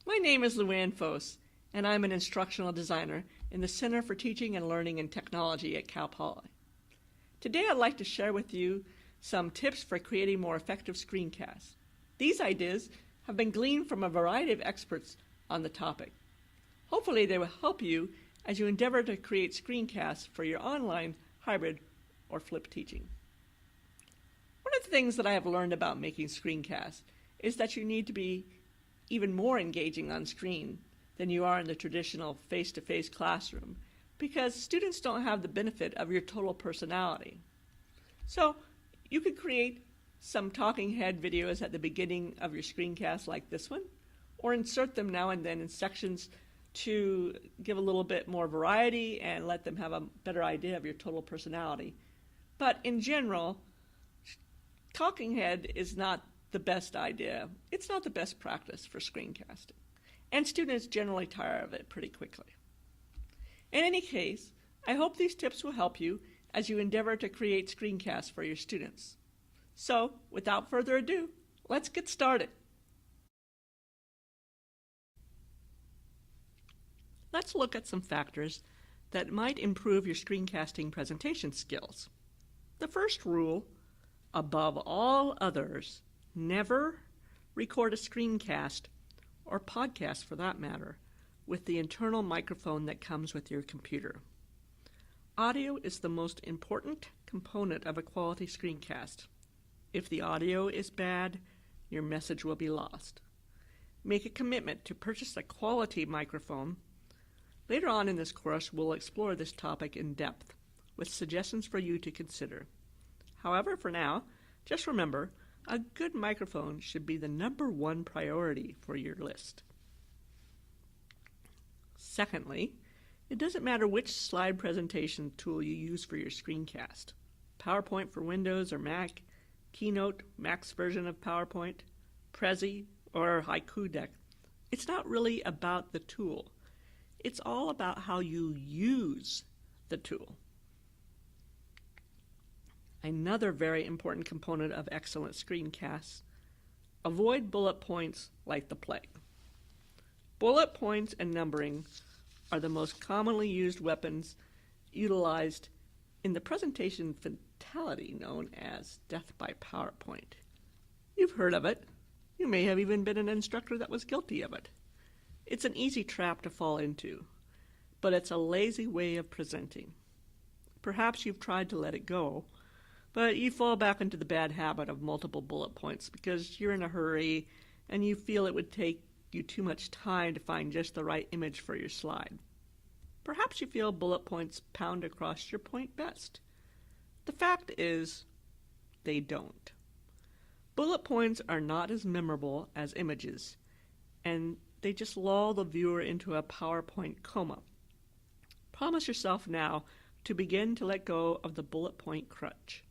My name is Luanne Fose, and I'm an instructional designer in the Center for Teaching and Learning and Technology at Cal Poly. Today I'd like to share with you some tips for creating more effective screencasts. These ideas have been gleaned from a variety of experts on the topic. Hopefully they will help you as you endeavor to create screencasts for your online, hybrid, or flipped teaching. One of the things that I have learned about making screencasts is that you need to be even more engaging on screen than you are in the traditional face-to-face classroom, because students don't have the benefit of your total personality. So you could create some talking head videos at the beginning of your screencast like this one, or insert them now and then in sections to give a little bit more variety and let them have a better idea of your total personality. But in general, talking head is not the best idea. It's not the best practice for screencasting, and students generally tire of it pretty quickly. In any case, I hope these tips will help you as you endeavor to create screencasts for your students. So, without further ado, let's get started. Let's look at some factors that might improve your screencasting presentation skills. The first rule, above all others, never record a screencast, or podcast for that matter, with the internal microphone that comes with your computer. Audio is the most important component of a quality screencast. If the audio is bad, your message will be lost. Make a commitment to purchase a quality microphone. Later on in this course, we'll explore this topic in depth, with suggestions for you to consider. However, for now, just remember, a good microphone should be the #1 priority for your list. Secondly, it doesn't matter which slide presentation tool you use for your screencast. PowerPoint for Windows or Mac, Keynote, Mac's version of PowerPoint, Prezi, or Haiku Deck. It's not really about the tool. It's all about how you use the tool. Another very important component of excellent screencasts: avoid bullet points like the plague. Bullet points and numbering are the most commonly used weapons utilized in the presentation fatality known as death by PowerPoint. You've heard of it. You may have even been an instructor that was guilty of it. It's an easy trap to fall into, but it's a lazy way of presenting. Perhaps you've tried to let it go, but you fall back into the bad habit of multiple bullet points because you're in a hurry and you feel it would take you too much time to find just the right image for your slide. Perhaps you feel bullet points pound across your point best. The fact is, they don't. Bullet points are not as memorable as images, and they just lull the viewer into a PowerPoint coma. Promise yourself now to begin to let go of the bullet point crutch.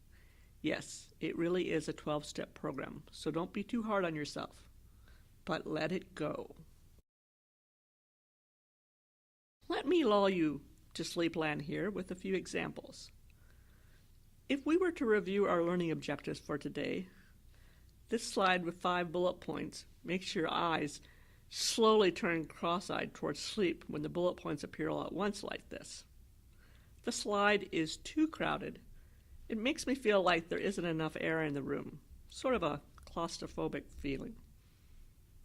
Yes, it really is a 12-step program, so don't be too hard on yourself, but let it go. Let me lull you to sleepland here with a few examples. If we were to review our learning objectives for today, this slide with 5 bullet points makes your eyes slowly turn cross-eyed towards sleep when the bullet points appear all at once like this. The slide is too crowded. It makes me feel like there isn't enough air in the room, sort of a claustrophobic feeling.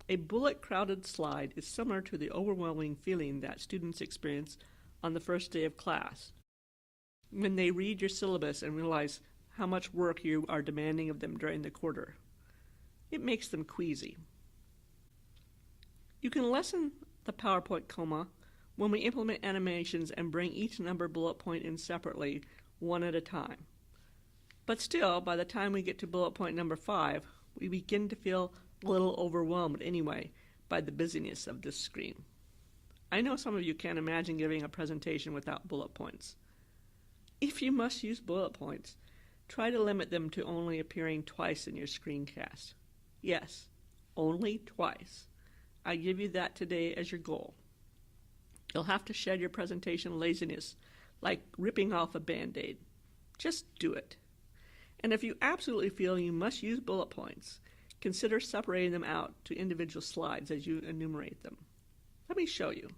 A bullet-crowded slide is similar to the overwhelming feeling that students experience on the first day of class, when they read your syllabus and realize how much work you are demanding of them during the quarter. It makes them queasy. You can lessen the PowerPoint coma when we implement animations and bring each number bullet point in separately, one at a time. But still, by the time we get to bullet point number 5, we begin to feel a little overwhelmed anyway by the busyness of this screen. I know some of you can't imagine giving a presentation without bullet points. If you must use bullet points, try to limit them to only appearing twice in your screencast. Yes, only twice. I give you that today as your goal. You'll have to shed your presentation laziness, like ripping off a Band-Aid. Just do it. And if you absolutely feel you must use bullet points, consider separating them out to individual slides as you enumerate them. Let me show you.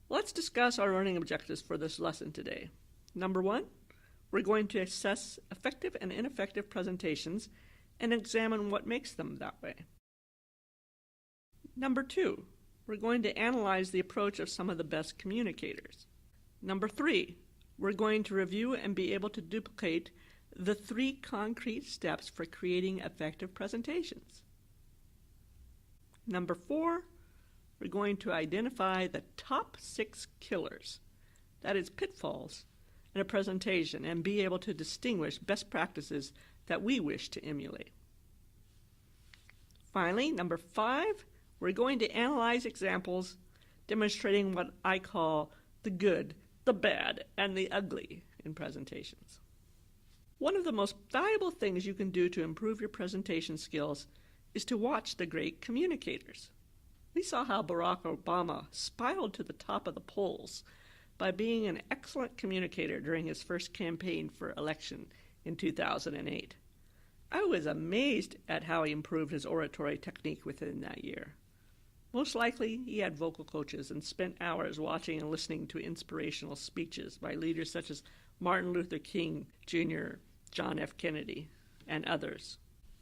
Let's discuss our learning objectives for this lesson today. Number 1, we're going to assess effective and ineffective presentations and examine what makes them that way. Number 2, we're going to analyze the approach of some of the best communicators. Number 3, we're going to review and be able to duplicate the 3 concrete steps for creating effective presentations. Number 4, we're going to identify the top 6 killers, that is pitfalls, in a presentation and be able to distinguish best practices that we wish to emulate. Finally, number 5, we're going to analyze examples demonstrating what I call the good, the bad, and the ugly in presentations. One of the most valuable things you can do to improve your presentation skills is to watch the great communicators. We saw how Barack Obama spiraled to the top of the polls by being an excellent communicator during his first campaign for election in 2008. I was amazed at how he improved his oratory technique within that year. Most likely, he had vocal coaches and spent hours watching and listening to inspirational speeches by leaders such as Martin Luther King Jr., John F. Kennedy, and others.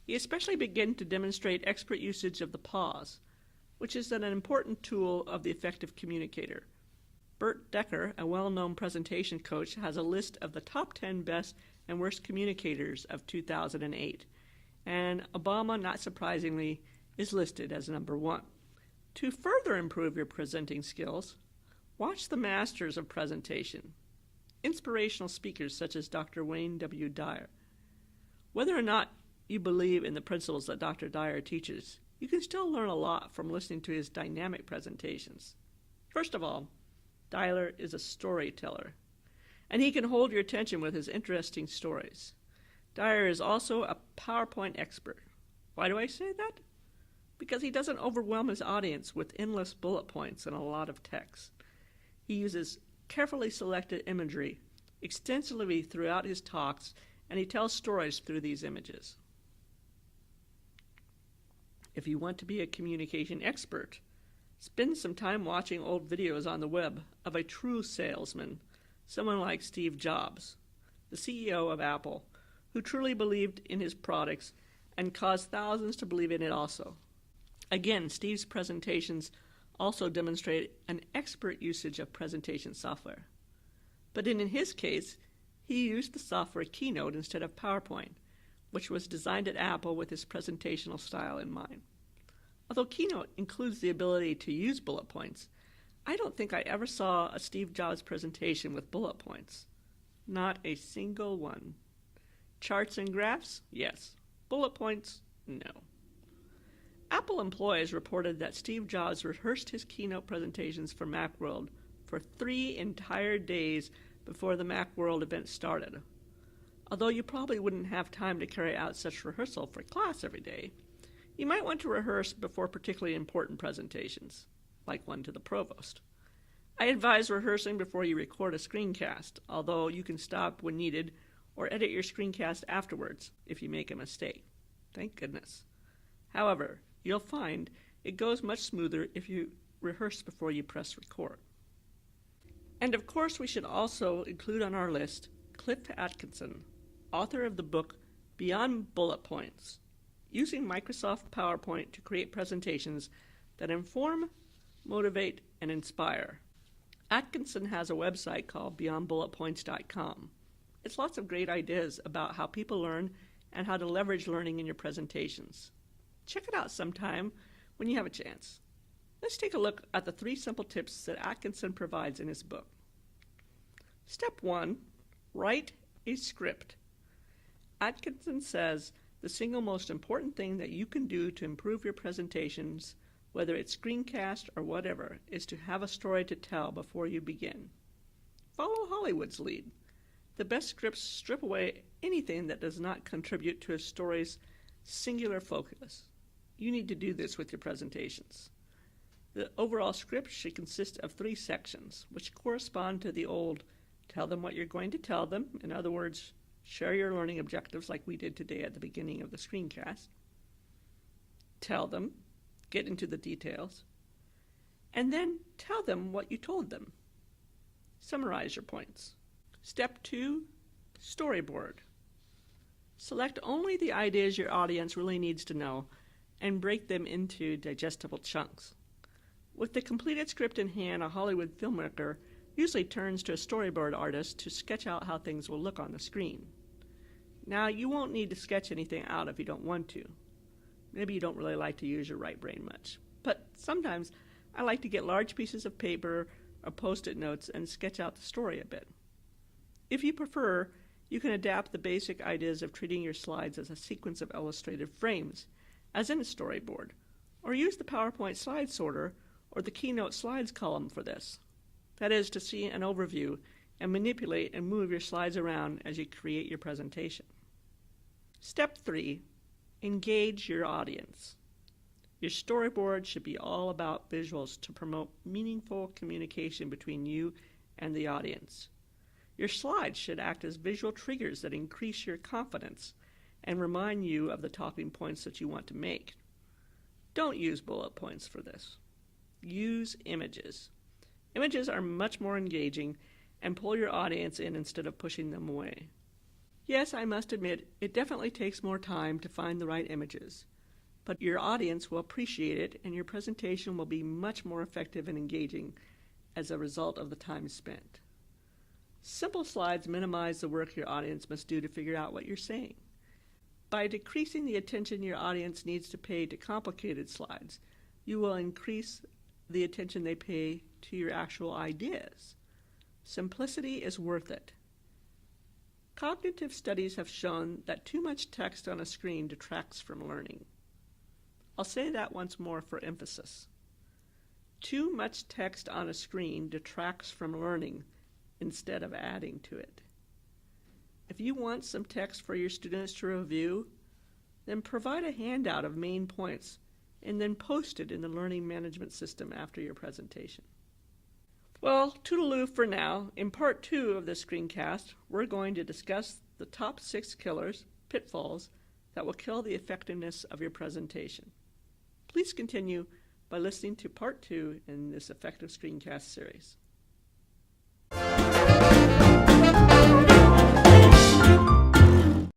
He especially began to demonstrate expert usage of the pause, which is an important tool of the effective communicator. Bert Decker, a well-known presentation coach, has a list of the top 10 best and worst communicators of 2008, and Obama, not surprisingly, is listed as number 1. To further improve your presenting skills, watch the masters of presentation, inspirational speakers such as Dr. Wayne W. Dyer. Whether or not you believe in the principles that Dr. Dyer teaches, you can still learn a lot from listening to his dynamic presentations. First of all, Dyer is a storyteller, and he can hold your attention with his interesting stories. Dyer is also a PowerPoint expert. Why do I say that? Because he doesn't overwhelm his audience with endless bullet points and a lot of text. He uses carefully selected imagery extensively throughout his talks, and he tells stories through these images. If you want to be a communication expert, spend some time watching old videos on the web of a true salesman, someone like Steve Jobs, the CEO of Apple, who truly believed in his products and caused thousands to believe in it also. Again, Steve's presentations also demonstrate an expert usage of presentation software. But in his case, he used the software Keynote instead of PowerPoint, which was designed at Apple with his presentational style in mind. Although Keynote includes the ability to use bullet points, I don't think I ever saw a Steve Jobs presentation with bullet points. Not a single one. Charts and graphs? Yes. Bullet points? No. Apple employees reported that Steve Jobs rehearsed his keynote presentations for Macworld for 3 entire days before the Macworld event started. Although you probably wouldn't have time to carry out such rehearsal for class every day, you might want to rehearse before particularly important presentations, like one to the provost. I advise rehearsing before you record a screencast, although you can stop when needed or edit your screencast afterwards if you make a mistake. Thank goodness. However, you'll find it goes much smoother if you rehearse before you press record. And of course, we should also include on our list Cliff Atkinson, author of the book Beyond Bullet Points, using Microsoft PowerPoint to create presentations that inform, motivate, and inspire. Atkinson has a website called beyondbulletpoints.com. It's lots of great ideas about how people learn and how to leverage learning in your presentations. Check it out sometime when you have a chance. Let's take a look at the 3 simple tips that Atkinson provides in his book. Step 1, write a script. Atkinson says the single most important thing that you can do to improve your presentations, whether it's Screencast or whatever, is to have a story to tell before you begin. Follow Hollywood's lead. The best scripts strip away anything that does not contribute to a story's singular focus. You need to do this with your presentations. The overall script should consist of 3 sections, which correspond to the old tell them what you're going to tell them, in other words, share your learning objectives like we did today at the beginning of the screencast. Tell them, get into the details, and then tell them what you told them. Summarize your points. Step 2, storyboard. Select only the ideas your audience really needs to know and break them into digestible chunks. With the completed script in hand, a Hollywood filmmaker usually turns to a storyboard artist to sketch out how things will look on the screen. Now, you won't need to sketch anything out if you don't want to. Maybe you don't really like to use your right brain much. But sometimes I like to get large pieces of paper or post-it notes and sketch out the story a bit. If you prefer, you can adapt the basic ideas of treating your slides as a sequence of illustrated frames, as in a storyboard, or use the PowerPoint slide sorter or the Keynote Slides column for this. That is, to see an overview and manipulate and move your slides around as you create your presentation. Step 3, engage your audience. Your storyboard should be all about visuals to promote meaningful communication between you and the audience. Your slides should act as visual triggers that increase your confidence and remind you of the talking points that you want to make. Don't use bullet points for this. Use images. Images are much more engaging and pull your audience in instead of pushing them away. Yes, I must admit, it definitely takes more time to find the right images, but your audience will appreciate it and your presentation will be much more effective and engaging as a result of the time spent. Simple slides minimize the work your audience must do to figure out what you're saying. By decreasing the attention your audience needs to pay to complicated slides, you will increase the attention they pay to your actual ideas. Simplicity is worth it. Cognitive studies have shown that too much text on a screen detracts from learning. I'll say that once more for emphasis. Too much text on a screen detracts from learning instead of adding to it. If you want some text for your students to review, then provide a handout of main points and then post it in the learning management system after your presentation. Well, toodaloo for now. In part 2 of this screencast, we're going to discuss the top 6 killers, pitfalls, that will kill the effectiveness of your presentation. Please continue by listening to part 2 in this effective screencast series.